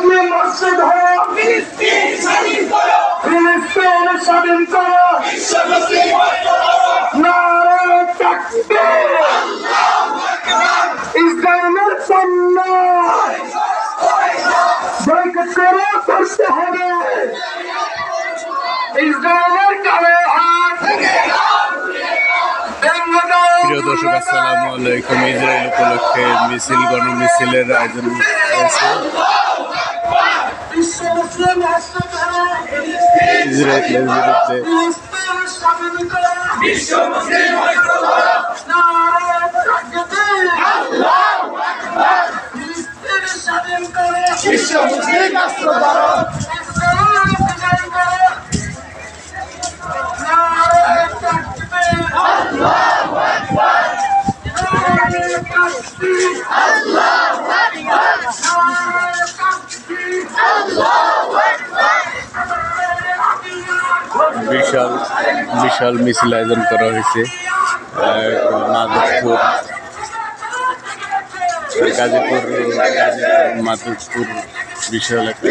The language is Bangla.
মুসলিম মসজিদ হও, ফিলিস্তিন স্বাধীন করো, ফিলিস্তিন স্বাধীন করো, বিশ্ব মুসলিম ঐক্য করো, নারে তাকবীর, আল্লাহু আকবার, ইসরায়েলের পণ্য বয়কট করো, করতে হবে, ইসরায়েলের কালো হাত প্রিয় দর্শক আসসালামু আলাইকুম। ইসরায়েল উপলক্ষে মিছিল গণমিছিলের আয়োজন হয়েছে। ইসরায়েলের বিরুদ্ধে বিশ্ব মুসলিম রাষ্ট্র গড়ো, আল্লাহু আকবার, আল্লাহু আকবার, আল্লাহু আকবার। বিশাল মিছিল আয়োজন করা হয়েছে গাজীপুর মাধবপুর বিশাল একটা